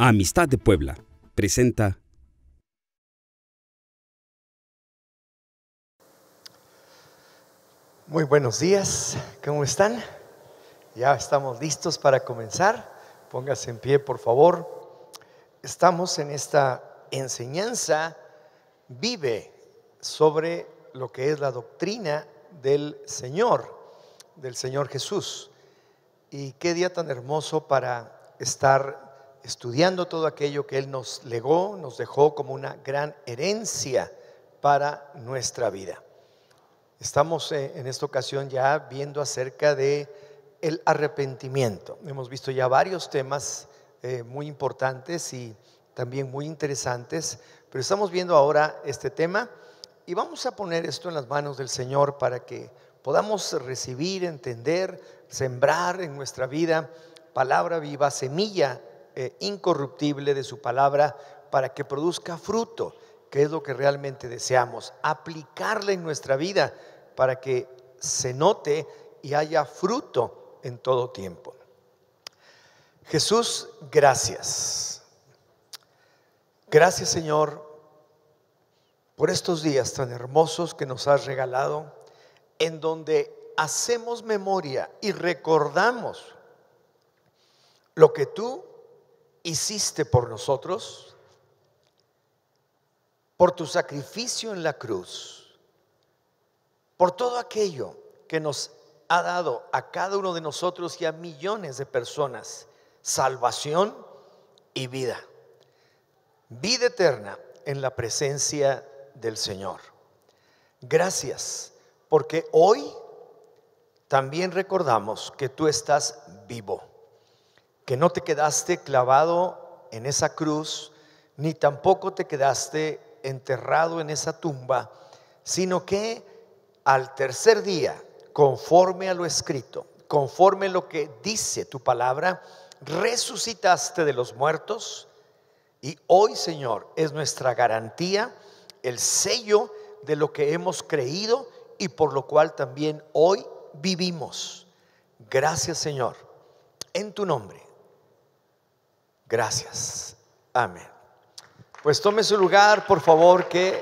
Amistad de Puebla presenta. Muy buenos días, ¿cómo están? Ya estamos listos para comenzar. Póngase en pie, por favor. Estamos en esta enseñanza vive sobre lo que es la doctrina del Señor Jesús. Y qué día tan hermoso para estar estudiando todo aquello que Él nos legó, nos dejó como una gran herencia para nuestra vida. Estamos en esta ocasión ya viendo acerca de el arrepentimiento. Hemos visto ya varios temas muy importantes y también muy interesantes, pero estamos viendo ahora este tema y vamos a poner esto en las manos del Señor para que podamos recibir, entender, sembrar en nuestra vida palabra viva, semilla incorruptible de su palabra para que produzca fruto, que es lo que realmente deseamos, aplicarla en nuestra vida para que se note y haya fruto en todo tiempo. Jesús, gracias. Gracias, Señor, por estos días tan hermosos que nos has regalado, en donde hacemos memoria y recordamos lo que tú hiciste por nosotros, por tu sacrificio en la cruz, por todo aquello que nos ha dado a cada uno de nosotros y a millones de personas salvación y vida eterna en la presencia del Señor. Gracias, porque hoy también recordamos que tú estás vivo, que no te quedaste clavado en esa cruz, ni tampoco te quedaste enterrado en esa tumba, sino que al tercer día, conforme a lo escrito, conforme a lo que dice tu palabra, resucitaste de los muertos. Y hoy, Señor, es nuestra garantía, el sello de lo que hemos creído y por lo cual también hoy vivimos. Gracias, Señor, en tu nombre. Gracias. Amén. Pues tome su lugar, por favor. Qué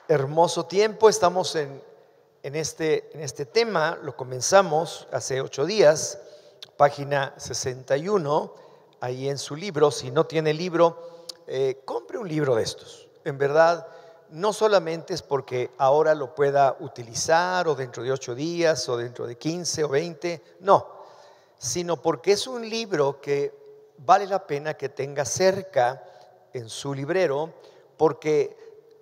hermoso tiempo. Estamos en este tema. Lo comenzamos hace 8 días, página 61. Ahí en su libro, si no tiene libro, compre un libro de estos. En verdad, no solamente es porque ahora lo pueda utilizar o dentro de 8 días o dentro de 15 o 20, no, sino porque es un libro que vale la pena que tenga cerca en su librero, porque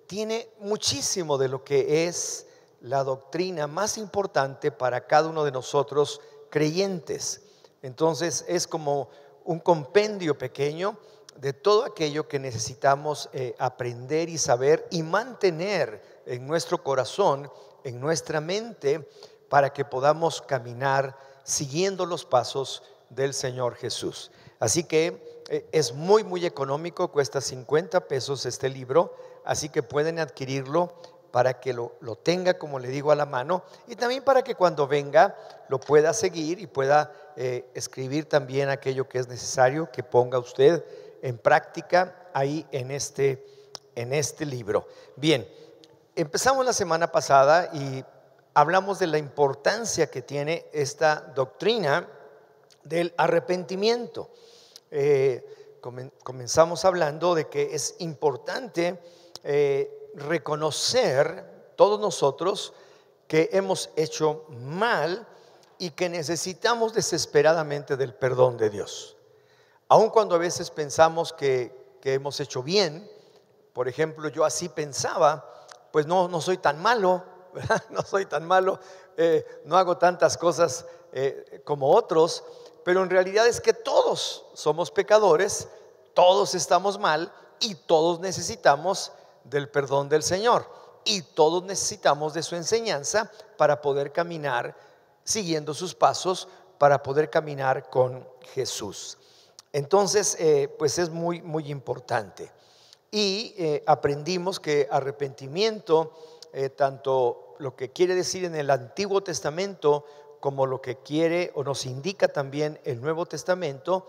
tiene muchísimo de lo que es la doctrina más importante para cada uno de nosotros creyentes. Entonces es como un compendio pequeño de todo aquello que necesitamos aprender y saber y mantener en nuestro corazón, en nuestra mente, para que podamos caminar siguiendo los pasos del Señor Jesús. Así que es muy económico, cuesta 50 pesos este libro, así que pueden adquirirlo para que lo tenga, como le digo, a la mano, y también para que cuando venga lo pueda seguir y pueda escribir también aquello que es necesario que ponga usted en práctica ahí en este libro. Bien, empezamos la semana pasada y hablamos de la importancia que tiene esta doctrina del arrepentimiento. Comenzamos hablando de que es importante reconocer todos nosotros que hemos hecho mal y que necesitamos desesperadamente del perdón de Dios. Aun cuando a veces pensamos que hemos hecho bien, por ejemplo, yo así pensaba, pues no soy tan malo, ¿verdad? No soy tan malo, no hago tantas cosas como otros, pero en realidad es que todos somos pecadores, todos estamos mal y todos necesitamos del perdón del Señor y todos necesitamos de su enseñanza para poder caminar siguiendo sus pasos, para poder caminar con Jesús. Entonces pues es muy importante y aprendimos que arrepentimiento, tanto lo que quiere decir en el Antiguo Testamento como lo que quiere o nos indica también el Nuevo Testamento,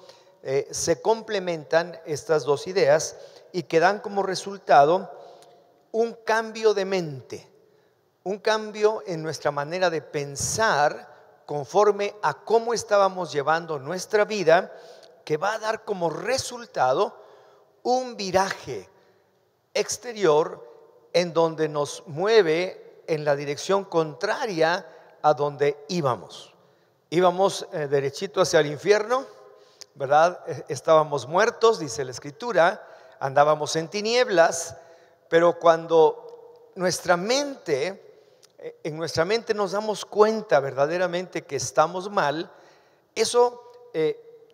se complementan estas dos ideas y que dan como resultado un cambio de mente, un cambio en nuestra manera de pensar conforme a cómo estábamos llevando nuestra vida, que va a dar como resultado un viraje exterior en donde nos mueve en la dirección contraria a donde íbamos. Íbamos derechito hacia el infierno, ¿verdad? Estábamos muertos, dice la Escritura, andábamos en tinieblas, pero cuando en nuestra mente nos damos cuenta verdaderamente que estamos mal, eso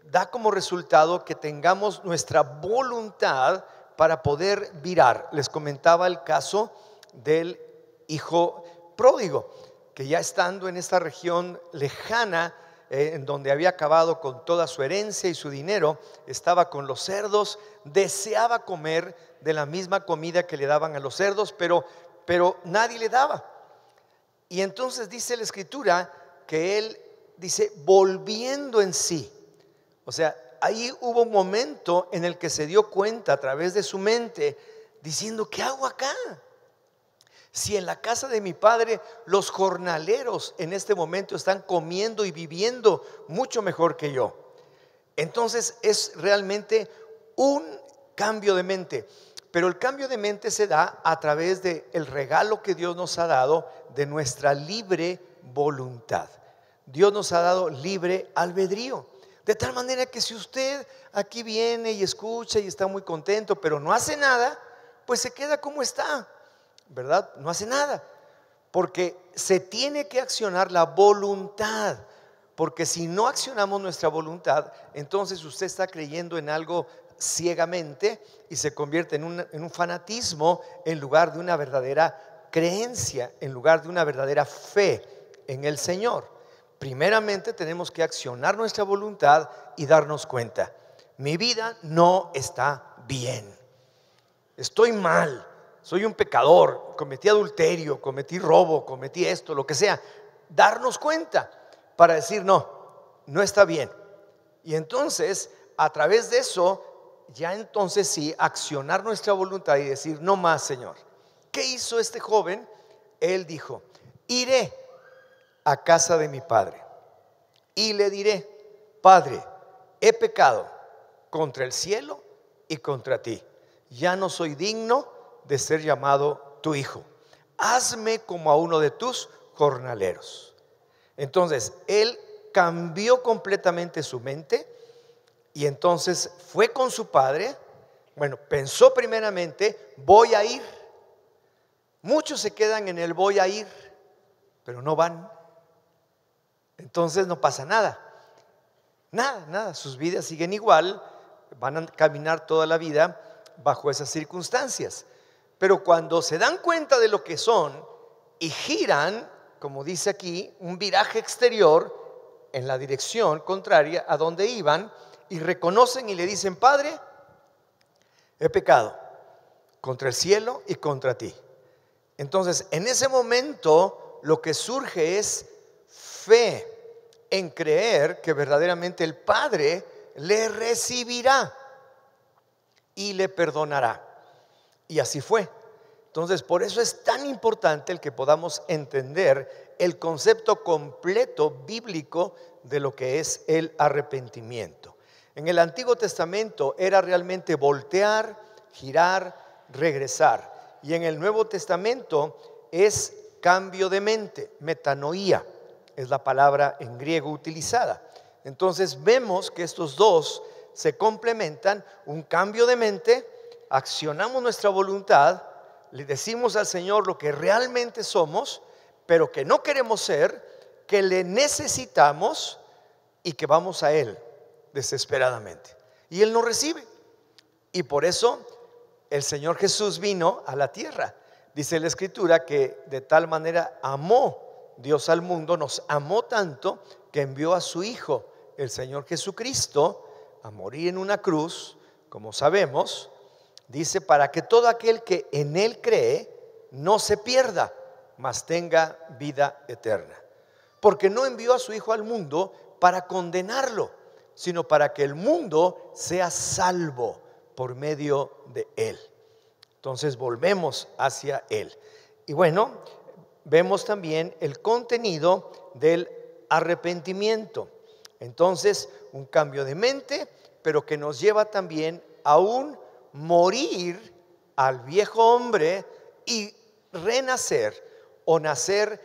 da como resultado que tengamos nuestra voluntad para poder virar. Les comentaba el caso del hijo pródigo, que ya estando en esta región lejana, en donde había acabado con toda su herencia y su dinero, estaba con los cerdos, deseaba comer de la misma comida que le daban a los cerdos, pero nadie le daba. Y entonces dice la Escritura que él dice volviendo en sí. O sea, ahí hubo un momento en el que se dio cuenta a través de su mente, diciendo: ¿qué hago acá? Si en la casa de mi padre los jornaleros en este momento están comiendo y viviendo mucho mejor que yo. Entonces es realmente un cambio de mente. Pero el cambio de mente se da a través del regalo que Dios nos ha dado de nuestra libre voluntad. Dios nos ha dado libre albedrío. De tal manera que si usted aquí viene y escucha y está muy contento, pero no hace nada, pues se queda como está, ¿verdad? No hace nada, porque se tiene que accionar la voluntad. Porque si no accionamos nuestra voluntad, entonces usted está creyendo en algo ciegamente y se convierte en un fanatismo en lugar de una verdadera creencia, en lugar de una verdadera fe en el Señor. Primeramente tenemos que accionar nuestra voluntad y darnos cuenta: mi vida no está bien, estoy mal, soy un pecador, cometí adulterio, cometí robo, cometí esto, lo que sea. Darnos cuenta para decir: no está bien. Y entonces a través de eso, ya entonces sí, accionar nuestra voluntad y decir: no más, Señor. ¿Qué hizo este joven? Él dijo: iré a casa de mi padre y le diré: Padre, he pecado contra el cielo y contra ti, ya no soy digno de ser llamado tu hijo, hazme como a uno de tus jornaleros. Entonces él cambió completamente su mente y entonces fue con su padre. Bueno, pensó primeramente: voy a ir. Muchos se quedan en el voy a ir, pero no van. Entonces no pasa nada, nada, sus vidas siguen igual, van a caminar toda la vida bajo esas circunstancias. Pero cuando se dan cuenta de lo que son y giran, como dice aquí, un viraje exterior en la dirección contraria a donde iban, y reconocen y le dicen: Padre, he pecado contra el cielo y contra ti. Entonces en ese momento lo que surge es fe en creer que verdaderamente el Padre le recibirá y le perdonará. Y así fue. Entonces por eso es tan importante el que podamos entender el concepto completo bíblico de lo que es el arrepentimiento. En el Antiguo Testamento era realmente voltear, girar, regresar. Y en el Nuevo Testamento es cambio de mente, metanoía es la palabra en griego utilizada. Entonces vemos que estos dos se complementan: un cambio de mente, accionamos nuestra voluntad, le decimos al Señor lo que realmente somos, pero que no queremos ser, que le necesitamos y que vamos a Él desesperadamente. Y Él nos recibe. Y por eso el Señor Jesús vino a la tierra. Dice la Escritura que de tal manera amó Dios al mundo, nos amó tanto que envió a su Hijo, el Señor Jesucristo, a morir en una cruz, como sabemos. Dice: para que todo aquel que en Él cree no se pierda, mas tenga vida eterna. Porque no envió a su Hijo al mundo para condenarlo, sino para que el mundo sea salvo por medio de Él. Entonces volvemos hacia Él. Y bueno, vemos también el contenido del arrepentimiento. Entonces, un cambio de mente, pero que nos lleva también a un morir al viejo hombre y renacer o nacer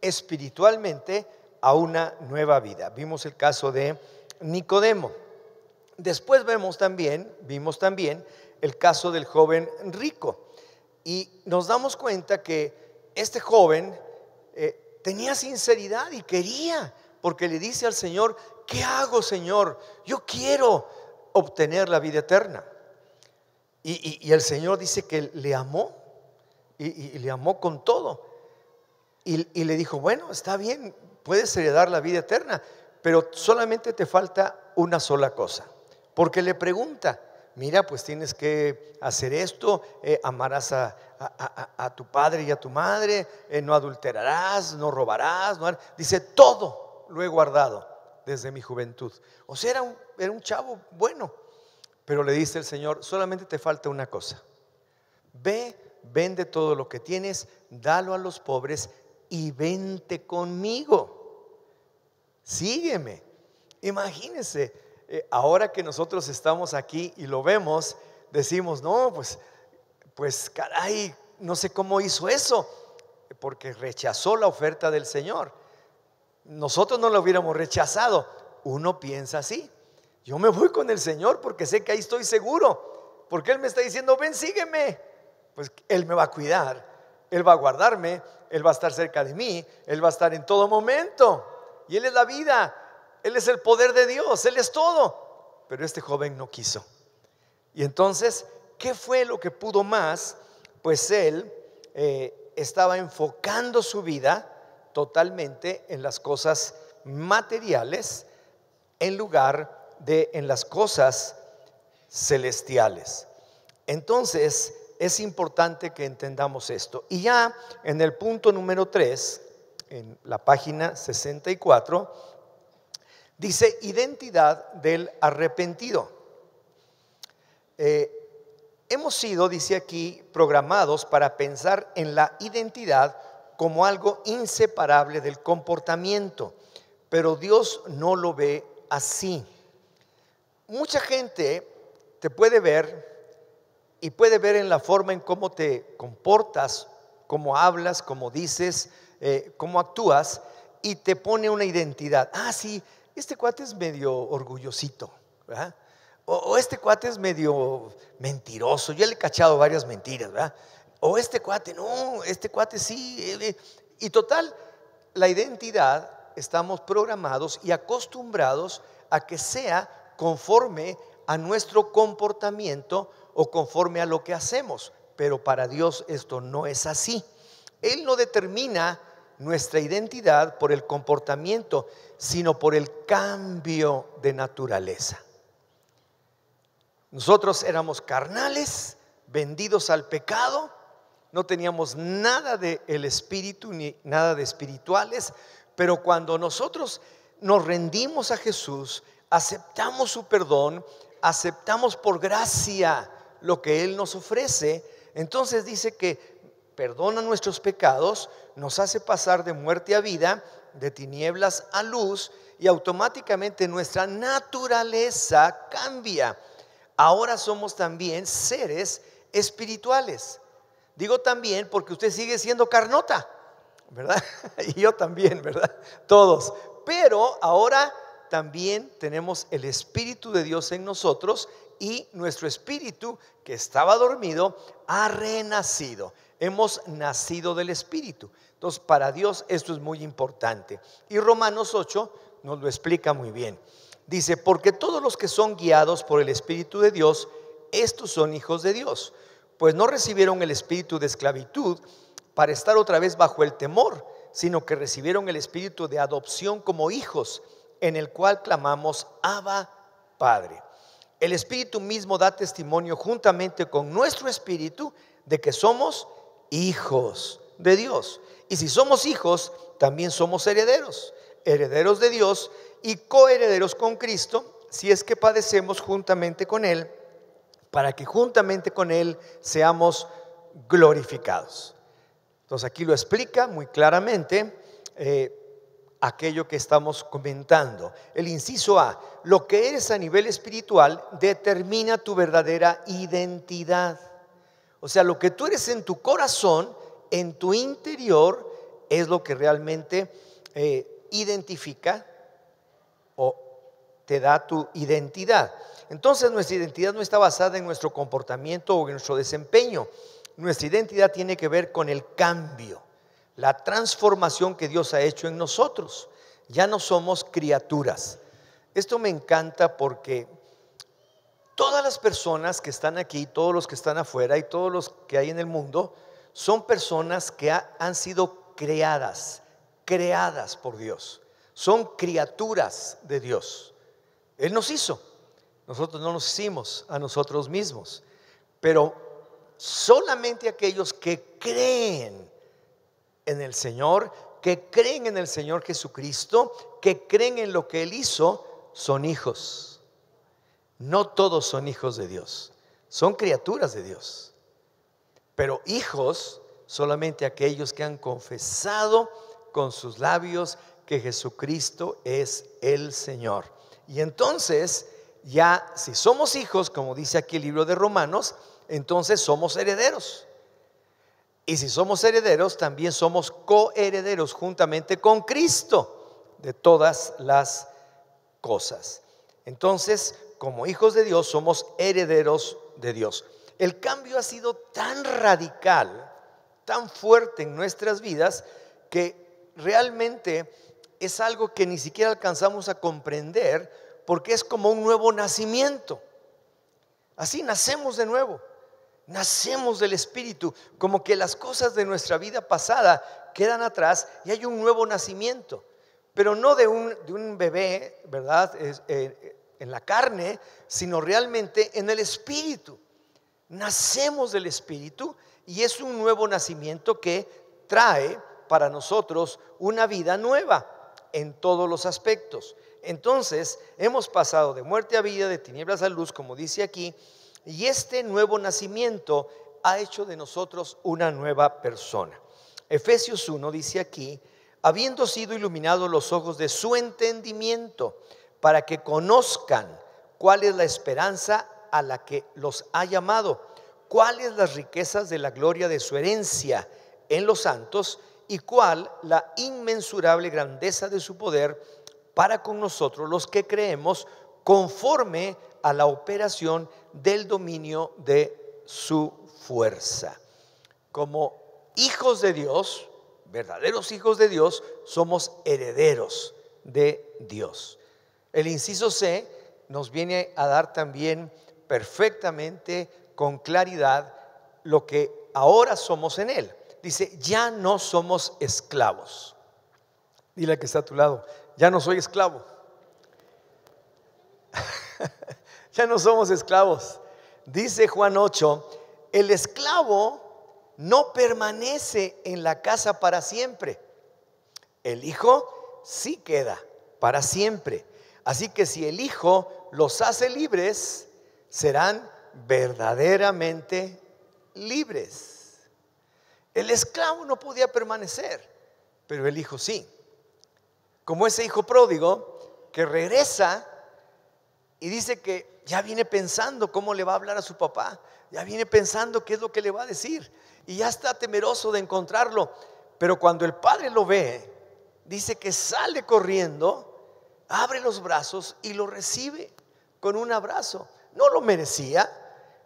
espiritualmente a una nueva vida. Vimos el caso de Nicodemo. Después vimos también el caso del joven rico, y nos damos cuenta que este joven tenía sinceridad y quería, porque le dice al Señor: ¿qué hago, Señor? Yo quiero obtener la vida eterna. Y el Señor dice que le amó, y le amó con todo, y le dijo: bueno, está bien, puedes heredar la vida eterna, pero solamente te falta una sola cosa. Porque le pregunta: mira, pues tienes que hacer esto, amarás a tu padre y a tu madre, no adulterarás, no robarás, dice: todo lo he guardado desde mi juventud. O sea, era un chavo bueno. Pero le dice el Señor: solamente te falta una cosa. Ve, vende todo lo que tienes, dalo a los pobres y vente conmigo. Sígueme. Imagínense, ahora que nosotros estamos aquí y lo vemos, decimos: no, pues caray, no sé cómo hizo eso, porque rechazó la oferta del Señor. Nosotros no la hubiéramos rechazado. Uno piensa así: yo me voy con el Señor porque sé que ahí estoy seguro, porque Él me está diciendo: ven, sígueme. Pues Él me va a cuidar, Él va a guardarme, Él va a estar cerca de mí, Él va a estar en todo momento, y Él es la vida, Él es el poder de Dios, Él es todo. Pero este joven no quiso. Y entonces, ¿qué fue lo que pudo más? Pues él estaba enfocando su vida totalmente en las cosas materiales en lugar de en las cosas celestiales. Entonces es importante que entendamos esto. Y ya en el punto número 3, en la página 64, dice: identidad del arrepentido. Hemos sido, dice aquí, programados para pensar en la identidad como algo inseparable del comportamiento, pero Dios no lo ve así. Mucha gente te puede ver, y puede ver en la forma en cómo te comportas, cómo hablas, cómo dices, cómo actúas, y te pone una identidad. Ah, sí, este cuate es medio orgullosito, ¿verdad? O este cuate es medio mentiroso, yo le he cachado varias mentiras, ¿verdad? O este cuate, no, este cuate sí. Y total, la identidad, estamos programados y acostumbrados a que sea conforme a nuestro comportamiento o conforme a lo que hacemos. Pero para Dios esto no es así. Él no determina nuestra identidad por el comportamiento, sino por el cambio de naturaleza. Nosotros éramos carnales, vendidos al pecado, no teníamos nada del espíritu ni nada de espirituales, pero cuando nosotros nos rendimos a Jesús, aceptamos su perdón, aceptamos por gracia lo que Él nos ofrece, entonces dice que perdona nuestros pecados, nos hace pasar de muerte a vida, de tinieblas a luz, y automáticamente nuestra naturaleza cambia. Ahora somos también seres espirituales. Digo también porque usted sigue siendo carnota, ¿verdad? Y yo también, ¿verdad? Todos. Pero ahora también tenemos el Espíritu de Dios en nosotros, y nuestro espíritu que estaba dormido ha renacido. Hemos nacido del Espíritu. Entonces, para Dios esto es muy importante. Y Romanos 8 nos lo explica muy bien. Dice: porque todos los que son guiados por el Espíritu de Dios, estos son hijos de Dios. Pues no recibieron el espíritu de esclavitud para estar otra vez bajo el temor, sino que recibieron el espíritu de adopción como hijos, en el cual clamamos: Abba, Padre. El Espíritu mismo da testimonio juntamente con nuestro espíritu de que somos hijos de Dios. Y si somos hijos, también somos herederos, herederos de Dios y coherederos con Cristo, si es que padecemos juntamente con Él, para que juntamente con Él seamos glorificados. Entonces aquí lo explica muy claramente aquello que estamos comentando. El inciso A: lo que eres a nivel espiritual determina tu verdadera identidad. O sea, lo que tú eres en tu corazón, en tu interior, es lo que realmente identifica o te da tu identidad. Entonces nuestra identidad no está basada en nuestro comportamiento o en nuestro desempeño. Nuestra identidad tiene que ver con el cambio, la transformación que Dios ha hecho en nosotros. Ya no somos criaturas. Esto me encanta porque todas las personas que están aquí, todos los que están afuera y todos los que hay en el mundo, son personas que han sido creadas por Dios. Son criaturas de Dios. Él nos hizo. Nosotros no nos hicimos a nosotros mismos. Pero solamente aquellos que creen en el Señor, que creen en el Señor Jesucristo, que creen en lo que Él hizo, son hijos. No todos son hijos de Dios, son criaturas de Dios. Pero hijos solamente aquellos que han confesado con sus labios que Jesucristo es el Señor. Y entonces, ya si somos hijos, como dice aquí el libro de Romanos, entonces somos herederos. Y si somos herederos, también somos coherederos juntamente con Cristo de todas las cosas. Entonces, como hijos de Dios, somos herederos de Dios. El cambio ha sido tan radical, tan fuerte en nuestras vidas, que realmente es algo que ni siquiera alcanzamos a comprender, porque es como un nuevo nacimiento. Así nacemos de nuevo. Nacemos del Espíritu, como que las cosas de nuestra vida pasada quedan atrás y hay un nuevo nacimiento, pero no de un bebé, ¿verdad? En la carne, sino realmente en el Espíritu. Nacemos del Espíritu y es un nuevo nacimiento que trae para nosotros una vida nueva en todos los aspectos. Entonces hemos pasado de muerte a vida, de tinieblas a luz, como dice aquí. Y este nuevo nacimiento ha hecho de nosotros una nueva persona. Efesios 1 dice aquí: habiendo sido iluminados los ojos de su entendimiento, para que conozcan cuál es la esperanza a la que los ha llamado, cuáles las riquezas de la gloria de su herencia en los santos, y cuál la inmensurable grandeza de su poder para con nosotros los que creemos, conforme a la operación del dominio de su fuerza. Como hijos de Dios, verdaderos hijos de Dios, somos herederos de Dios. El inciso C nos viene a dar también perfectamente, con claridad, lo que ahora somos en Él. Dice: ya no somos esclavos. Dile al que está a tu lado: ya no soy esclavo. Ya no somos esclavos. Dice Juan 8: el esclavo no permanece en la casa para siempre. El Hijo sí queda para siempre. Así que si el Hijo los hace libres, serán verdaderamente libres. El esclavo no podía permanecer, pero el Hijo sí. Como ese hijo pródigo que regresa y dice que ya viene pensando cómo le va a hablar a su papá, ya viene pensando qué es lo que le va a decir y ya está temeroso de encontrarlo. Pero cuando el padre lo ve, dice que sale corriendo, abre los brazos y lo recibe con un abrazo. No lo merecía,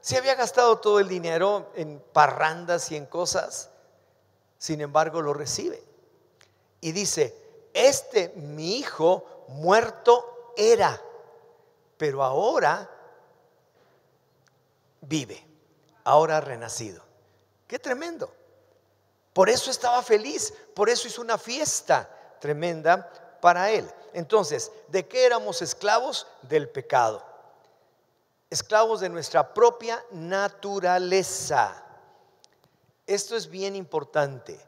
se había gastado todo el dinero en parrandas y en cosas. Sin embargo, lo recibe y dice: mi hijo muerto era, pero ahora vive, ahora ha renacido. Qué tremendo. Por eso estaba feliz, por eso hizo una fiesta tremenda para él. Entonces, ¿de qué éramos esclavos? Del pecado. Esclavos de nuestra propia naturaleza. Esto es bien importante.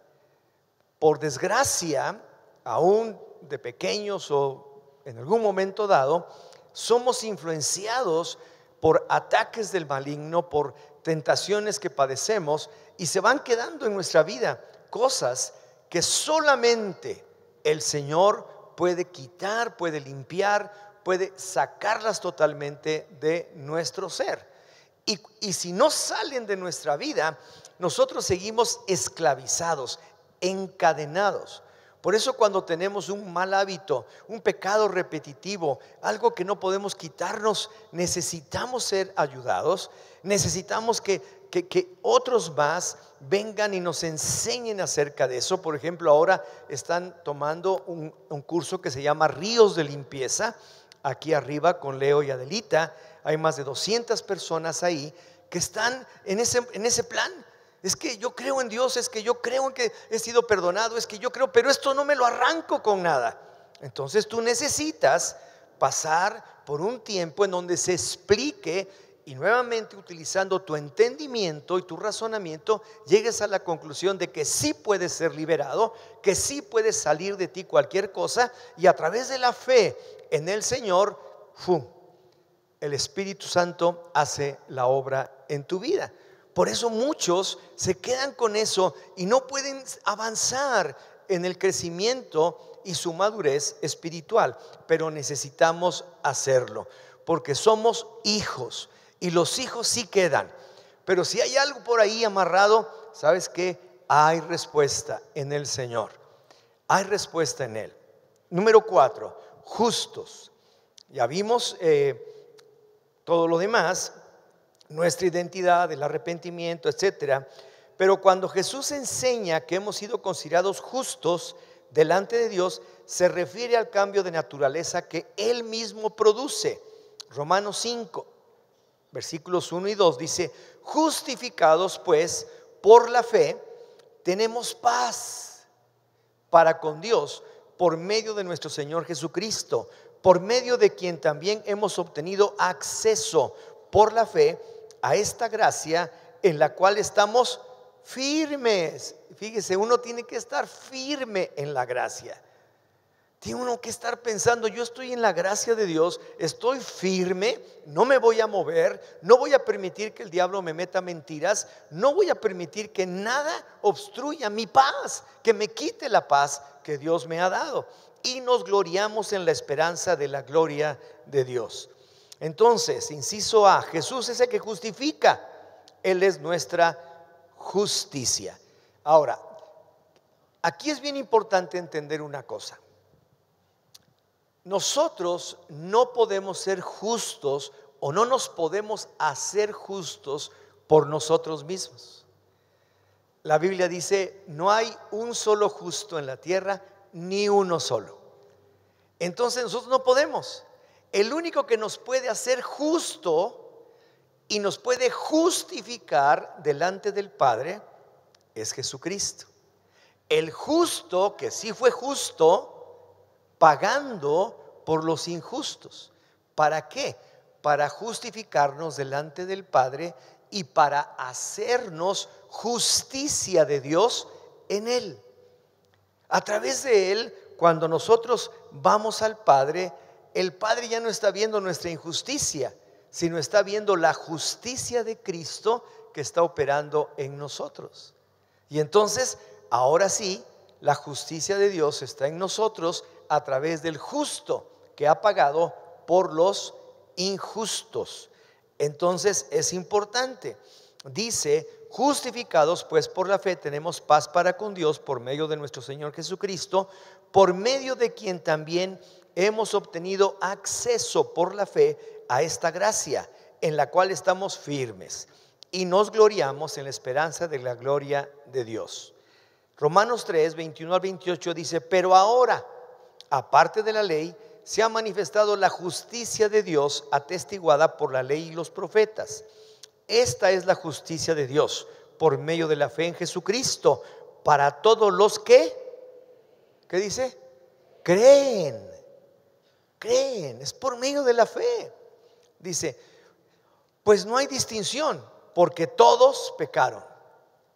Por desgracia, aún de pequeños o en algún momento dado, somos influenciados por ataques del maligno, por tentaciones que padecemos, y se van quedando en nuestra vida cosas que solamente el Señor puede quitar, puede limpiar, puede sacarlas totalmente de nuestro ser. Y si no salen de nuestra vida, nosotros seguimos esclavizados, encadenados. Por eso cuando tenemos un mal hábito, un pecado repetitivo, algo que no podemos quitarnos, necesitamos ser ayudados, necesitamos que otros más vengan y nos enseñen acerca de eso. Por ejemplo, ahora están tomando un curso que se llama Ríos de Limpieza, aquí arriba con Leo y Adelita. Hay más de 200 personas ahí que están en ese plan. Es que yo creo en Dios, es que yo creo en que he sido perdonado, es que yo creo, pero esto no me lo arranco con nada. Entonces tú necesitas pasar por un tiempo en donde se explique, y nuevamente utilizando tu entendimiento y tu razonamiento, llegues a la conclusión de que sí puedes ser liberado, que sí puedes salir de ti cualquier cosa, y a través de la fe en el Señor, el Espíritu Santo hace la obra en tu vida. Por eso muchos se quedan con eso y no pueden avanzar en el crecimiento y su madurez espiritual. Pero necesitamos hacerlo, porque somos hijos y los hijos sí quedan. Pero si hay algo por ahí amarrado, ¿sabes qué? Hay respuesta en el Señor. Hay respuesta en Él. Número 4, justos. Ya vimos todo lo demás, nuestra identidad, el arrepentimiento, etcétera. Pero cuando Jesús enseña que hemos sido considerados justos delante de Dios, se refiere al cambio de naturaleza que Él mismo produce. Romanos 5, versículos 1 y 2 dice: justificados pues por la fe, tenemos paz para con Dios por medio de nuestro Señor Jesucristo, por medio de quien también hemos obtenido acceso por la fe a esta gracia en la cual estamos firmes. Fíjese, uno tiene que estar firme en la gracia. Tiene uno que estar pensando: yo estoy en la gracia de Dios, estoy firme, no me voy a mover, no voy a permitir que el diablo me meta mentiras, no voy a permitir que nada obstruya mi paz, que me quite la paz que Dios me ha dado. Y nos gloriamos en la esperanza de la gloria de Dios. Entonces, inciso A, Jesús es el que justifica, Él es nuestra justicia. Ahora, aquí es bien importante entender una cosa. Nosotros no podemos ser justos o no nos podemos hacer justos por nosotros mismos. La Biblia dice: no hay un solo justo en la tierra, ni uno solo. Entonces nosotros no podemos. El único que nos puede hacer justo y nos puede justificar delante del Padre es Jesucristo. El justo que sí fue justo, pagando por los injustos. ¿Para qué? Para justificarnos delante del Padre y para hacernos justicia de Dios en Él. A través de Él, cuando nosotros vamos al Padre, el Padre ya no está viendo nuestra injusticia, sino está viendo la justicia de Cristo que está operando en nosotros. Y entonces, ahora sí, la justicia de Dios está en nosotros a través del justo que ha pagado por los injustos. Entonces es importante. Dice: justificados pues por la fe tenemos paz para con Dios por medio de nuestro Señor Jesucristo, por medio de quien también hemos obtenido acceso por la fe a esta gracia en la cual estamos firmes y nos gloriamos en la esperanza de la gloria de Dios. Romanos 3, 21 al 28 dice: pero ahora, aparte de la ley, se ha manifestado la justicia de Dios atestiguada por la ley y los profetas. Esta es la justicia de Dios por medio de la fe en Jesucristo para todos los que, ¿qué dice? Creen. Es por medio de la fe. Dice: pues no hay distinción, porque todos pecaron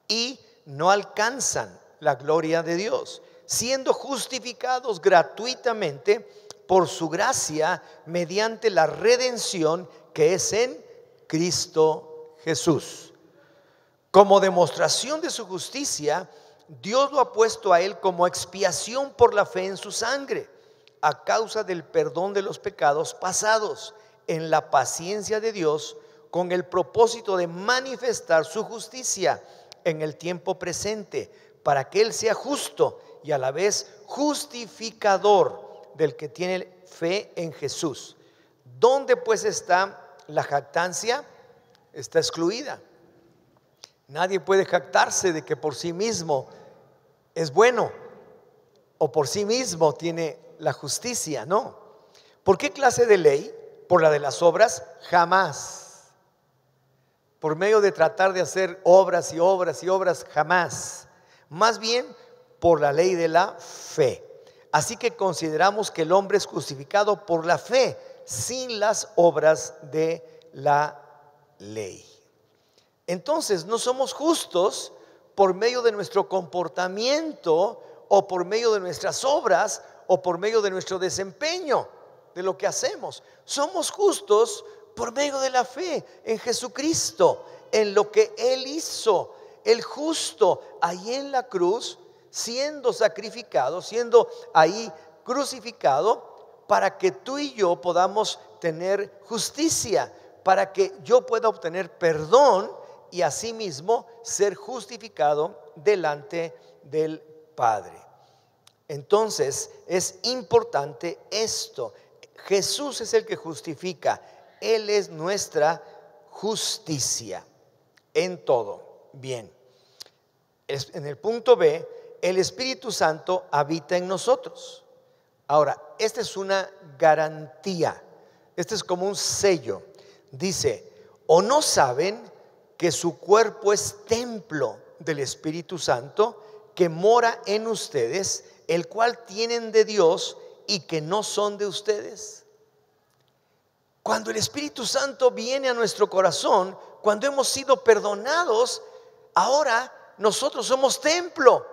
y no alcanzan la gloria de Dios, siendo justificados gratuitamente por su gracia mediante la redención que es en Cristo Jesús. Como demostración de su justicia, Dios lo ha puesto a él como expiación por la fe en su sangre, a causa del perdón de los pecados pasados, en la paciencia de Dios, con el propósito de manifestar su justicia en el tiempo presente, para que él sea justo y a la vez justificador del que tiene fe en Jesús. ¿Dónde pues está la jactancia? Está excluida. Nadie puede jactarse de que por sí mismo es bueno o por sí mismo tiene la justicia, no. ¿Por qué clase de ley? ¿Por la de las obras? Jamás. Por medio de tratar de hacer obras y obras y obras, jamás. Más bien por la ley de la fe. Así que consideramos que el hombre es justificado por la fe, sin las obras de la ley. Entonces no somos justos por medio de nuestro comportamiento o por medio de nuestras obras o por medio de nuestro desempeño de lo que hacemos. Somos justos por medio de la fe en Jesucristo, en lo que Él hizo, el justo ahí en la cruz, siendo sacrificado, siendo ahí crucificado, para que tú y yo podamos tener justicia, para que yo pueda obtener perdón y asimismo ser justificado delante del Padre. Entonces es importante esto. Jesús es el que justifica. Él es nuestra justicia en todo. Bien. En el punto B, el Espíritu Santo habita en nosotros. Ahora, esta es una garantía. Este es como un sello. Dice, ¿o no saben que su cuerpo es templo del Espíritu Santo que mora en ustedes, el cual tienen de Dios y que no son de ustedes? Cuando el Espíritu Santo viene a nuestro corazón, cuando hemos sido perdonados, ahora nosotros somos templo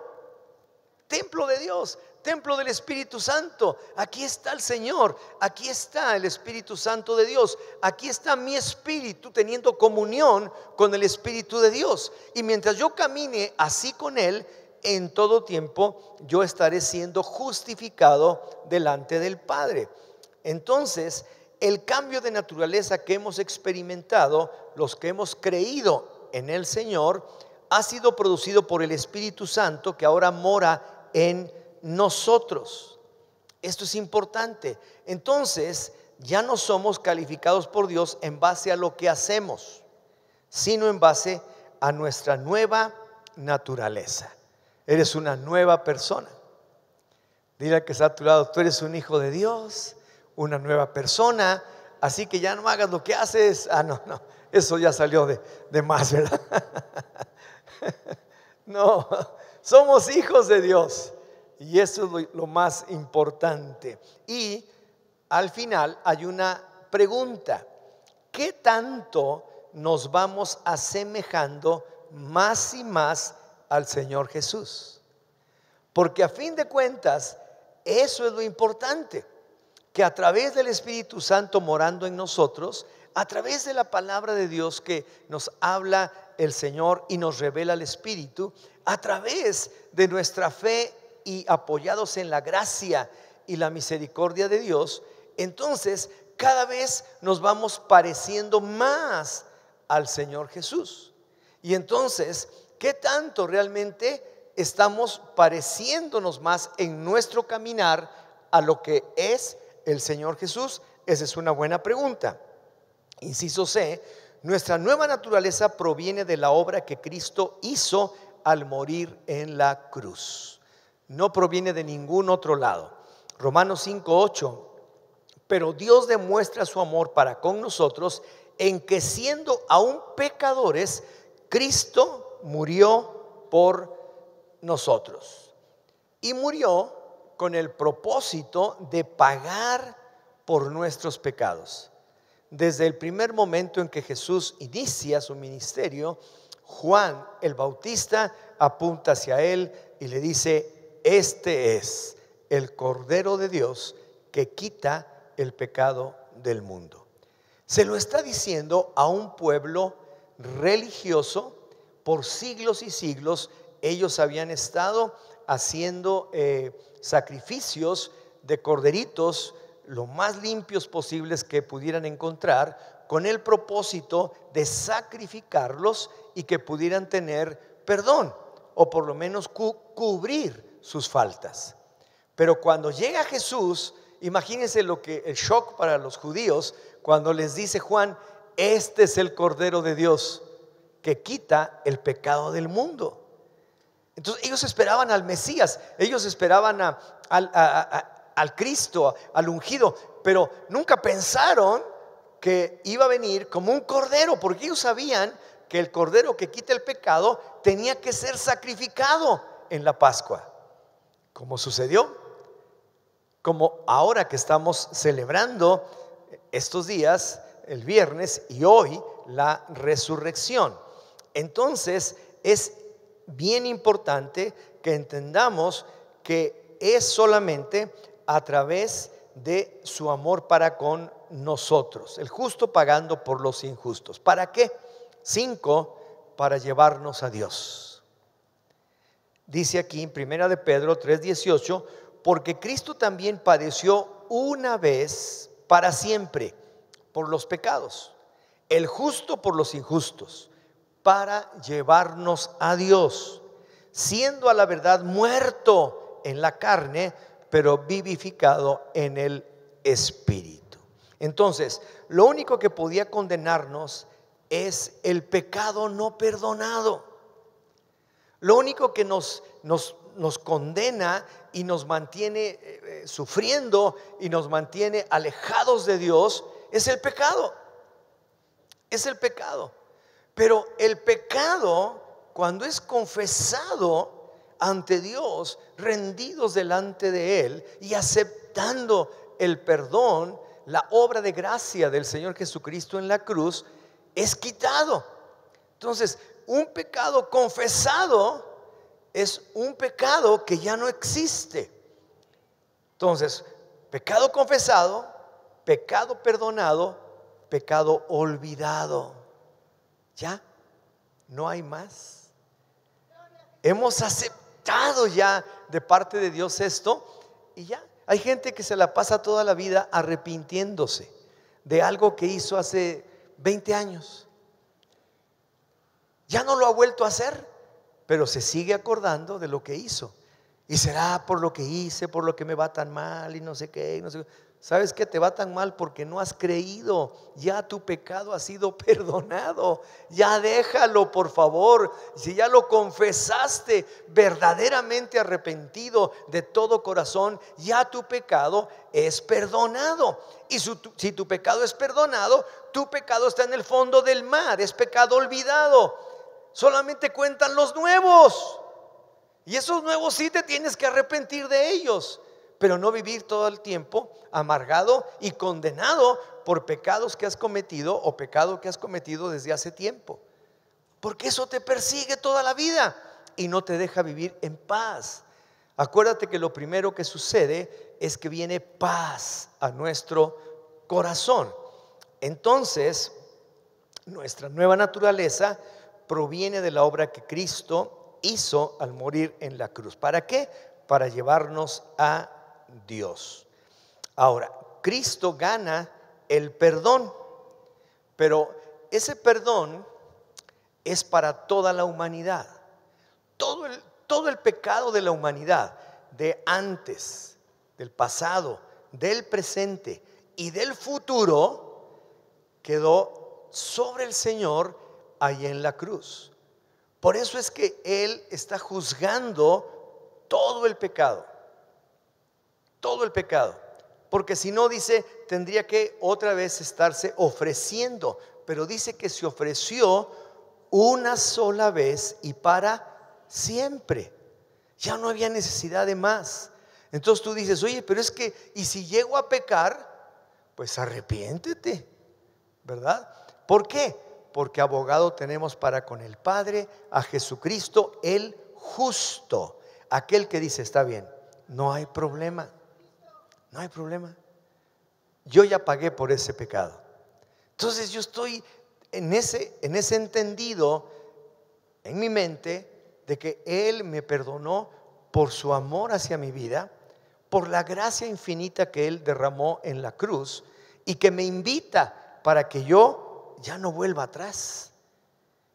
de Dios, templo del Espíritu Santo. Aquí está el Señor, aquí está el Espíritu Santo de Dios, aquí está mi espíritu teniendo comunión con el Espíritu de Dios. Y mientras yo camine así con Él, en todo tiempo yo estaré siendo justificado delante del Padre. Entonces, el cambio de naturaleza que hemos experimentado, los que hemos creído en el Señor, ha sido producido por el Espíritu Santo que ahora mora en nosotros. Esto es importante. Entonces ya no somos calificados por Dios en base a lo que hacemos, sino en base a nuestra nueva naturaleza. Eres una nueva persona. Dile al que está a tu lado, tú eres un hijo de Dios, una nueva persona, así que ya no hagas lo que haces. No, eso ya salió de más, ¿verdad? No, somos hijos de Dios y eso es lo más importante. Y al final hay una pregunta: ¿qué tanto nos vamos asemejando más y más al Señor Jesús? Porque a fin de cuentas eso es lo importante, que a través del Espíritu Santo morando en nosotros, a través de la palabra de Dios que nos habla el Señor y nos revela el Espíritu, a través de nuestra fe y apoyados en la gracia y la misericordia de Dios, entonces cada vez nos vamos pareciendo más al Señor Jesús. Y entonces, ¿qué tanto realmente estamos pareciéndonos más en nuestro caminar a lo que es el Señor Jesús? Esa es una buena pregunta. Inciso C, nuestra nueva naturaleza proviene de la obra que Cristo hizo al morir en la cruz. No proviene de ningún otro lado. Romanos 5:8, pero Dios demuestra su amor para con nosotros en que siendo aún pecadores, Cristo murió por nosotros. Y murió con el propósito de pagar por nuestros pecados. Desde el primer momento en que Jesús inicia su ministerio, Juan el Bautista apunta hacia él y le dice: este es el Cordero de Dios que quita el pecado del mundo. Se lo está diciendo a un pueblo religioso. Por siglos y siglos ellos habían estado haciendo sacrificios de corderitos lo más limpios posibles que pudieran encontrar, con el propósito de sacrificarlos y que pudieran tener perdón, o por lo menos cubrir sus faltas. Pero cuando llega Jesús, imagínense el shock para los judíos cuando les dice Juan: este es el Cordero de Dios que quita el pecado del mundo. Entonces ellos esperaban al Mesías, ellos esperaban al Cristo, al ungido, pero nunca pensaron que iba a venir como un cordero, porque ellos sabían que el cordero que quita el pecado tenía que ser sacrificado en la Pascua. ¿Cómo sucedió? Como ahora que estamos celebrando estos días, el viernes y hoy, la resurrección. Entonces es bien importante que entendamos que es solamente a través de su amor para con nosotros, el justo pagando por los injustos. ¿Para qué? 5, para llevarnos a Dios. Dice aquí en 1 de Pedro 3:18: porque Cristo también padeció una vez para siempre por los pecados, el justo por los injustos, para llevarnos a Dios, siendo a la verdad muerto en la carne, pero vivificado en el Espíritu. Entonces, lo único que podía condenarnos es el pecado no perdonado. Lo único que nos condena y nos mantiene sufriendo y nos mantiene alejados de Dios es el pecado. Es el pecado. Pero el pecado, cuando es confesado ante Dios, rendidos delante de Él y aceptando el perdón, la obra de gracia del Señor Jesucristo en la cruz, es quitado. Entonces, un pecado confesado es un pecado que ya no existe. Entonces, pecado confesado, pecado perdonado, pecado olvidado. Ya no hay más. Hemos aceptado ya de parte de Dios esto y ya. Hay gente que se la pasa toda la vida arrepintiéndose de algo que hizo hace 20 años. Ya no lo ha vuelto a hacer, pero se sigue acordando de lo que hizo. Y será por lo que hice, por lo que me va tan mal y no sé qué, no sé qué. ¿Sabes qué? Te va tan mal porque no has creído. Ya tu pecado ha sido perdonado. Ya déjalo, por favor. Si ya lo confesaste verdaderamente arrepentido de todo corazón, ya tu pecado es perdonado. Y si tu pecado es perdonado, tu pecado está en el fondo del mar. Es pecado olvidado. Solamente cuentan los nuevos. Y esos nuevos sí te tienes que arrepentir de ellos, pero no vivir todo el tiempo amargado y condenado por pecados que has cometido o pecado que has cometido desde hace tiempo, porque eso te persigue toda la vida y no te deja vivir en paz. Acuérdate que lo primero que sucede es que viene paz a nuestro corazón. Entonces, nuestra nueva naturaleza proviene de la obra que Cristo hizo al morir en la cruz. ¿Para qué? Para llevarnos a Dios. Ahora, Cristo gana el perdón, pero ese perdón es para toda la humanidad. Todo el pecado de la humanidad, de antes, del pasado, del presente y del futuro, quedó sobre el Señor ahí en la cruz. Por eso es que Él está juzgando todo el pecado. Todo el pecado. Porque si no, dice, tendría que otra vez estarse ofreciendo. Pero dice que se ofreció una sola vez y para siempre. Ya no había necesidad de más. Entonces tú dices, oye, pero es que, ¿y si llego a pecar? Pues arrepiéntete, ¿verdad? ¿Por qué? Porque abogado tenemos para con el Padre, a Jesucristo el justo. Aquel que dice, está bien, no hay problema. no hay problema. Yo ya pagué por ese pecado. Entonces yo estoy en ese entendido en mi mente de que Él me perdonó por su amor hacia mi vida, por la gracia infinita que Él derramó en la cruz y que me invita para que yo ya no vuelva atrás.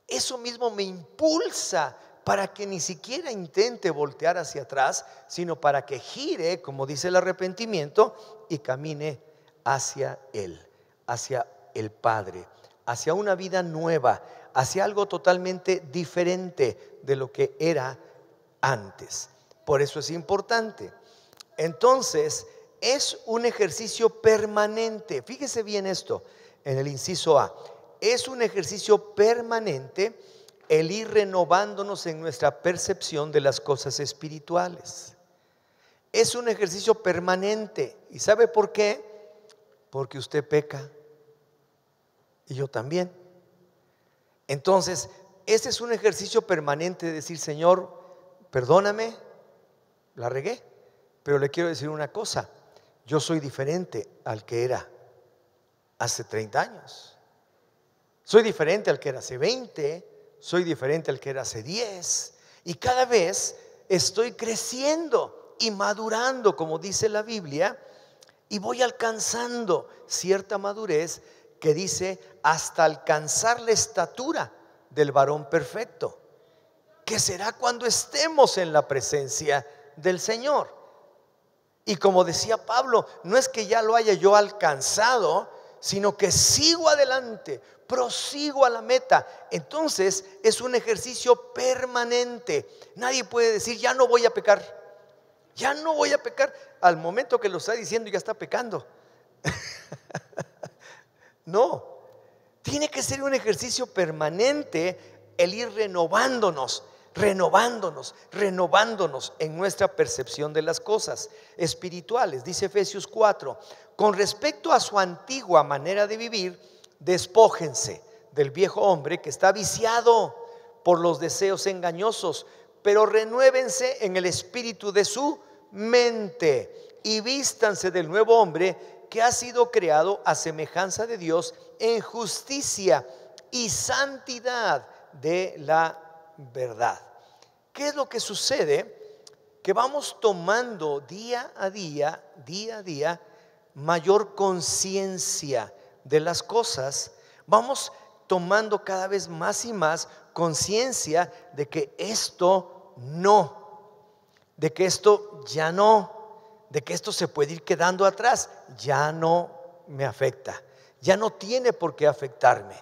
Eso mismo me impulsa para que ni siquiera intente voltear hacia atrás, sino para que gire, como dice el arrepentimiento, y camine hacia Él, hacia el Padre, hacia una vida nueva, hacia algo totalmente diferente de lo que era antes. Por eso es importante. Entonces, es un ejercicio permanente. Fíjese bien esto en el inciso A. Es un ejercicio permanente el ir renovándonos en nuestra percepción de las cosas espirituales. Es un ejercicio permanente. ¿Y sabe por qué? Porque usted peca y yo también. Entonces, ese es un ejercicio permanente de decir: Señor, perdóname, la regué, pero le quiero decir una cosa: yo soy diferente al que era hace 30 años. Soy diferente al que era hace 20, soy diferente al que era hace 10. Y cada vez estoy creciendo y madurando, como dice la Biblia, y voy alcanzando cierta madurez que dice hasta alcanzar la estatura del varón perfecto, que será cuando estemos en la presencia del Señor. Y como decía Pablo, no es que ya lo haya yo alcanzado, sino que sigo adelante, prosigo a la meta. Entonces es un ejercicio permanente. Nadie puede decir: ya no voy a pecar, ya no voy a pecar. Al momento que lo está diciendo ya está pecando. No, tiene que ser un ejercicio permanente el ir renovándonos en nuestra percepción de las cosas espirituales. Dice Efesios 4: con respecto a su antigua manera de vivir, despójense del viejo hombre que está viciado por los deseos engañosos, pero renuévense en el espíritu de su mente y vístanse del nuevo hombre que ha sido creado a semejanza de Dios en justicia y santidad de la verdad. ¿Qué es lo que sucede? Que vamos tomando día a día mayor conciencia de las cosas. Vamos tomando cada vez más y más conciencia de que esto no, de que esto ya no, de que esto se puede ir quedando atrás, ya no me afecta, ya no tiene por qué afectarme.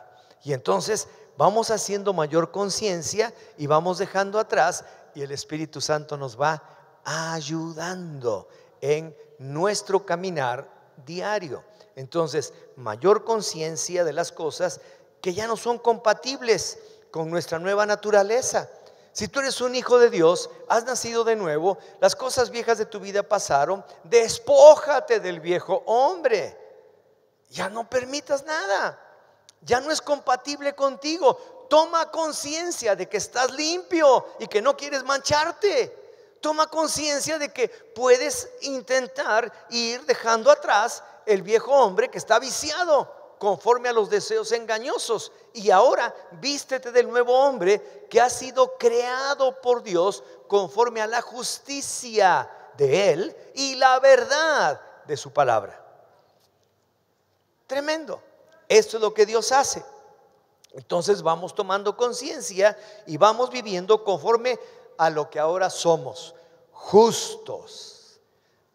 Y entonces vamos haciendo mayor conciencia y vamos dejando atrás, y el Espíritu Santo nos va ayudando en nuestro caminar diario. Entonces, mayor conciencia de las cosas que ya no son compatibles con nuestra nueva naturaleza. Si tú eres un hijo de Dios, has nacido de nuevo, las cosas viejas de tu vida pasaron, despójate del viejo hombre. Ya no permitas nada, ya no es compatible contigo. Toma conciencia de que estás limpio y que no quieres mancharte. Toma conciencia de que puedes intentar ir dejando atrás el viejo hombre que está viciado conforme a los deseos engañosos, y ahora vístete del nuevo hombre que ha sido creado por Dios conforme a la justicia de Él y la verdad de su palabra. Tremendo. Esto es lo que Dios hace. Entonces vamos tomando conciencia y vamos viviendo conforme a lo que ahora somos, justos.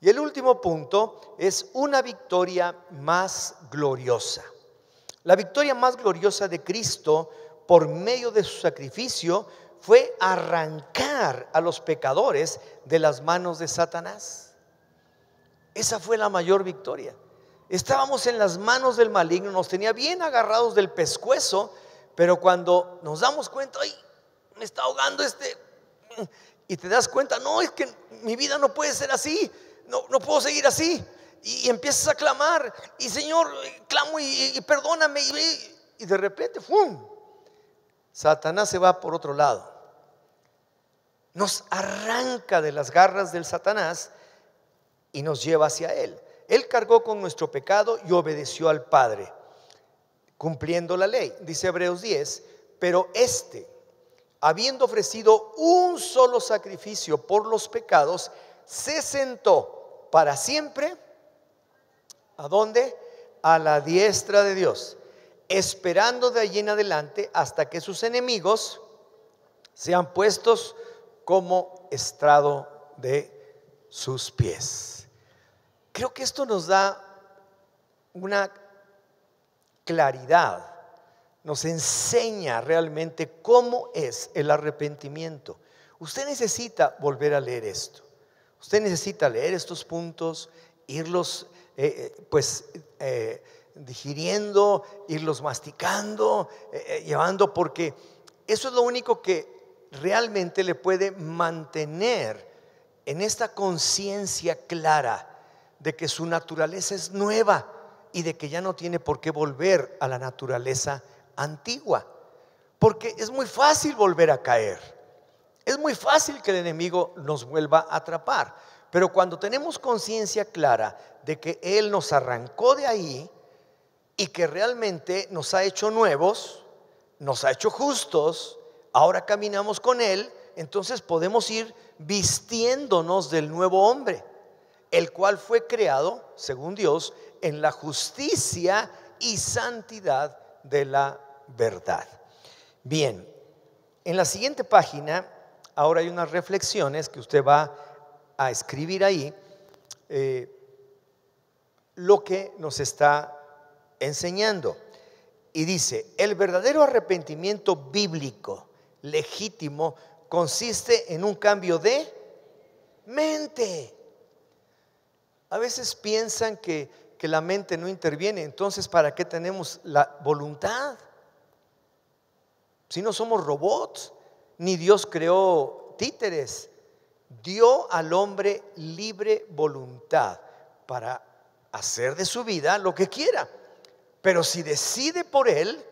Y el último punto es una victoria más gloriosa. La victoria más gloriosa de Cristo por medio de su sacrificio fue arrancar a los pecadores de las manos de Satanás. Esa fue la mayor victoria. Estábamos en las manos del maligno, nos tenía bien agarrados del pescuezo, pero cuando nos damos cuenta: ¡ay, me está ahogando y te das cuenta: no, es que mi vida no puede ser así, no puedo seguir así. Y empiezas a clamar, y Señor, clamo y perdóname, y de repente ¡fum!, Satanás se va por otro lado, nos arranca de las garras del Satanás y nos lleva hacia Él. Él cargó con nuestro pecado y obedeció al Padre, cumpliendo la ley. Dice Hebreos 10, pero habiendo ofrecido un solo sacrificio por los pecados, se sentó para siempre. ¿A dónde? A la diestra de Dios, esperando de allí en adelante hasta que sus enemigos sean puestos como estrado de sus pies. Creo que esto nos da una claridad, nos enseña realmente cómo es el arrepentimiento. Usted necesita volver a leer esto. Usted necesita leer estos puntos, irlos digiriendo, irlos masticando, llevando, porque eso es lo único que realmente le puede mantener en esta conciencia clara de que su naturaleza es nueva y de que ya no tiene por qué volver a la naturaleza antigua, porque es muy fácil volver a caer, es muy fácil que el enemigo nos vuelva a atrapar. Pero cuando tenemos conciencia clara de que Él nos arrancó de ahí y que realmente nos ha hecho nuevos, nos ha hecho justos, ahora caminamos con Él, entonces podemos ir vistiéndonos del nuevo hombre, el cual fue creado, según Dios, en la justicia y santidad de la verdad. Bien, en la siguiente página ahora hay unas reflexiones que usted va a escribir ahí, lo que nos está enseñando. Y dice: el verdadero arrepentimiento bíblico legítimo consiste en un cambio de mente. A veces piensan que la mente no interviene. Entonces, ¿para qué tenemos la voluntad? Si no somos robots, ni Dios creó títeres. Dio al hombre libre voluntad para hacer de su vida lo que quiera. Pero si decide por él,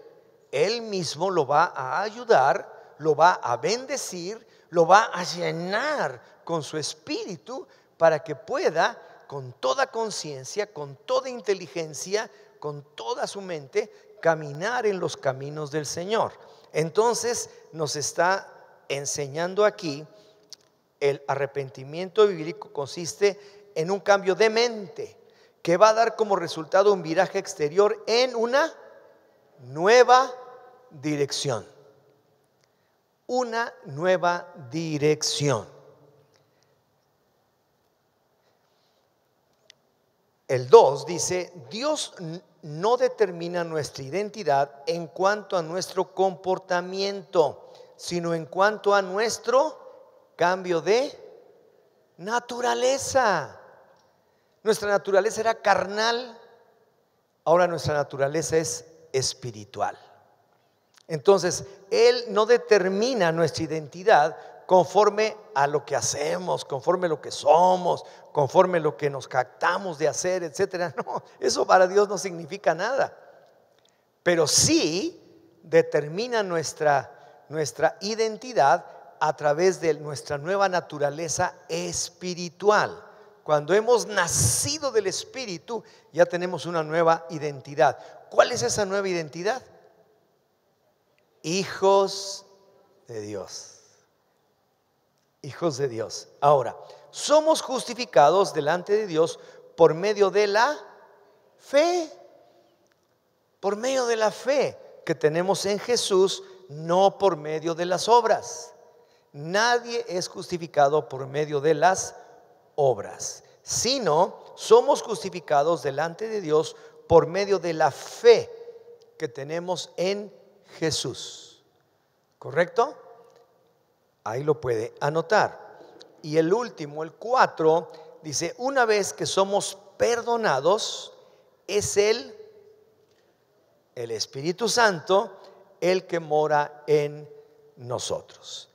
él mismo lo va a ayudar, lo va a bendecir, lo va a llenar con su espíritu para que pueda, con toda conciencia, con toda inteligencia, con toda su mente, caminar en los caminos del Señor. Entonces nos está enseñando aquí: el arrepentimiento bíblico consiste en un cambio de mente que va a dar como resultado un viraje exterior en una nueva dirección. Una nueva dirección. El 2 dice: Dios no determina nuestra identidad en cuanto a nuestro comportamiento, sino en cuanto a nuestro cambio de naturaleza. Nuestra naturaleza era carnal, ahora nuestra naturaleza es espiritual. Entonces, Él no determina nuestra identidad conforme a lo que hacemos, conforme a lo que somos, conforme a lo que nos captamos de hacer, etcétera. No, eso para Dios no significa nada. Pero sí determina nuestra identidad a través de nuestra nueva naturaleza espiritual. Cuando hemos nacido del Espíritu, ya tenemos una nueva identidad. ¿Cuál es esa nueva identidad? Hijos de Dios. Hijos de Dios. Ahora, somos justificados delante de Dios por medio de la fe. Por medio de la fe que tenemos en Jesús, no por medio de las obras. Nadie es justificado por medio de las obras, sino somos justificados delante de Dios por medio de la fe que tenemos en Jesús. ¿Correcto? Ahí lo puede anotar. Y el último, el 4, dice: una vez que somos perdonados, es el Espíritu Santo el que mora en nosotros.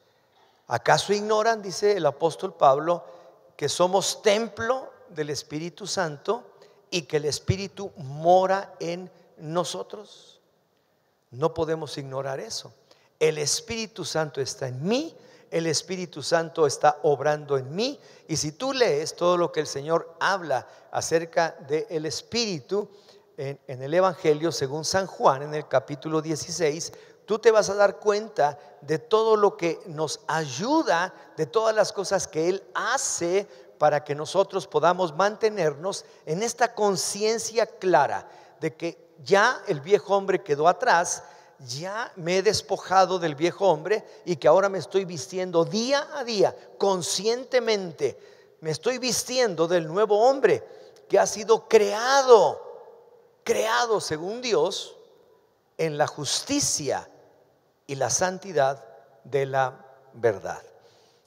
¿Acaso ignoran, dice el apóstol Pablo, que somos templo del Espíritu Santo y que el Espíritu mora en nosotros? No podemos ignorar eso. El Espíritu Santo está en mí, el Espíritu Santo está obrando en mí. Y si tú lees todo lo que el Señor habla acerca del Espíritu en el Evangelio según San Juan, en el capítulo 16, tú te vas a dar cuenta de todo lo que nos ayuda, de todas las cosas que Él hace para que nosotros podamos mantenernos en esta conciencia clara de que ya el viejo hombre quedó atrás, ya me he despojado del viejo hombre y que ahora me estoy vistiendo día a día, conscientemente, me estoy vistiendo del nuevo hombre que ha sido creado según Dios en la justicia y la santidad de la verdad.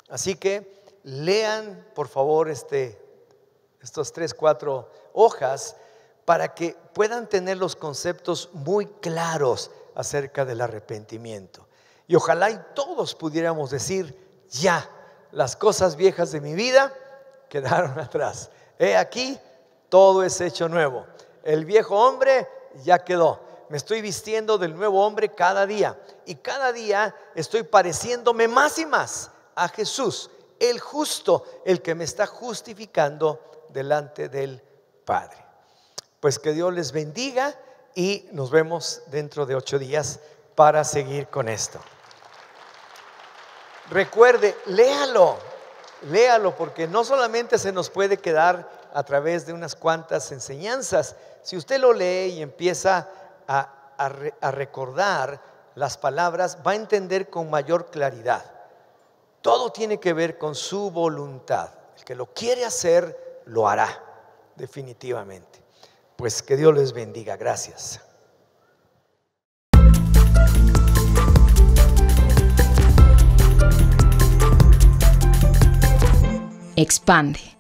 Así que lean por favor estos 3-4 hojas para que puedan tener los conceptos muy claros acerca del arrepentimiento. Y ojalá y todos pudiéramos decir: ya, las cosas viejas de mi vida quedaron atrás. He aquí, todo es hecho nuevo. El viejo hombre ya quedó. Me estoy vistiendo del nuevo hombre cada día. Y cada día estoy pareciéndome más y más a Jesús, el justo, el que me está justificando delante del Padre. Pues que Dios les bendiga y nos vemos dentro de 8 días para seguir con esto. Recuerde, léalo, porque no solamente se nos puede quedar a través de unas cuantas enseñanzas. Si usted lo lee y empieza a recordar las palabras, va a entender con mayor claridad. Todo tiene que ver con su voluntad. El que lo quiere hacer, lo hará, definitivamente. Pues que Dios les bendiga. Gracias. Expande.